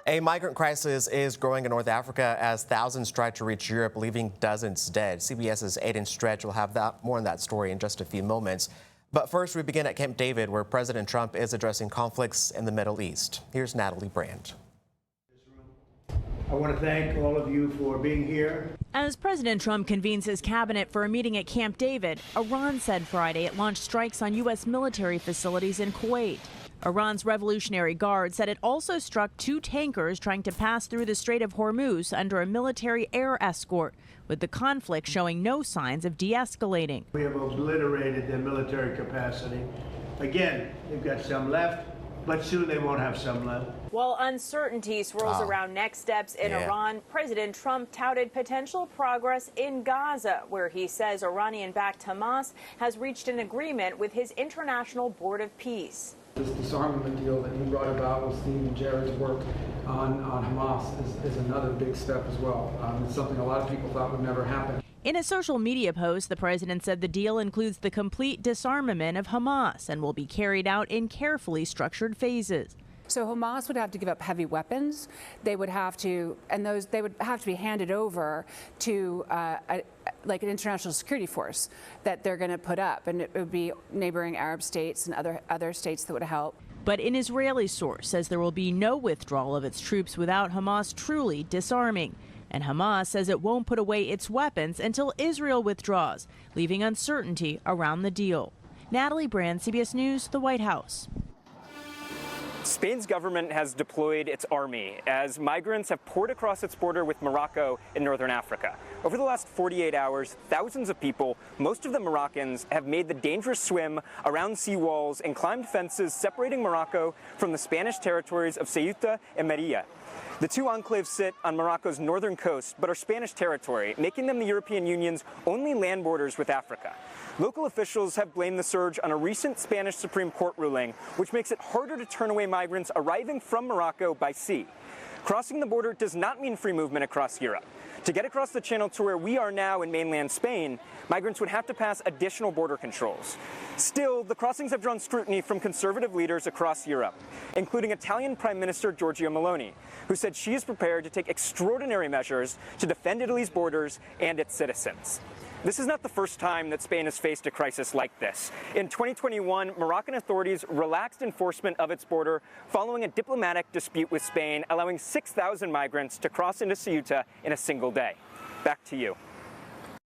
A migrant crisis is growing in North Africa as thousands try to reach Europe, leaving dozens dead. CBS's Aiden Stretch will have more on that story in just a few moments. But first, we begin at Camp David, where President Trump is addressing conflicts in the Middle East. Here's Natalie Brand. I want to thank all of you for being here. As President Trump convenes his cabinet for a meeting at Camp David, Iran said Friday it launched strikes on U.S. military facilities in Kuwait. Iran's Revolutionary Guard said it also struck two tankers trying to pass through the Strait of Hormuz under a military air escort, with the conflict showing no signs of de-escalating. We have obliterated their military capacity. Again, they've got some left, but soon they won't have some left. While uncertainty swirls around next steps in Iran, President Trump touted potential progress in Gaza, where he says Iranian-backed Hamas has reached an agreement with his International Board of Peace. This disarmament deal that you brought about with Steve and Jared's work on Hamas is another big step as well. It's something a lot of people thought would never happen. In a social media post, the president said the deal includes the complete disarmament of Hamas and will be carried out in carefully structured phases. So Hamas would have to give up heavy weapons. They would have to, and they would have to be handed over to like an international security force that they're going to put up, and it would be neighboring Arab states and other states that would help. But an Israeli source says there will be no withdrawal of its troops without Hamas truly disarming. And Hamas says it won't put away its weapons until Israel withdraws, leaving uncertainty around the deal. Natalie Brand, CBS News, the White House. Spain's government has deployed its army as migrants have poured across its border with Morocco in northern Africa. Over the last 48 hours, thousands of people, most of them Moroccans, have made the dangerous swim around seawalls and climbed fences separating Morocco from the Spanish territories of Ceuta and Melilla. The two enclaves sit on Morocco's northern coast, but are Spanish territory, making them the European Union's only land borders with Africa. Local officials have blamed the surge on a recent Spanish Supreme Court ruling, which makes it harder to turn away migrants arriving from Morocco by sea. Crossing the border does not mean free movement across Europe. To get across the channel to where we are now in mainland Spain, migrants would have to pass additional border controls. Still, the crossings have drawn scrutiny from conservative leaders across Europe, including Italian Prime Minister Giorgia Meloni, who said she is prepared to take extraordinary measures to defend Italy's borders and its citizens. This is not the first time that Spain has faced a crisis like this. In 2021, Moroccan authorities relaxed enforcement of its border following a diplomatic dispute with Spain, allowing 6,000 migrants to cross into Ceuta in a single day. Back to you.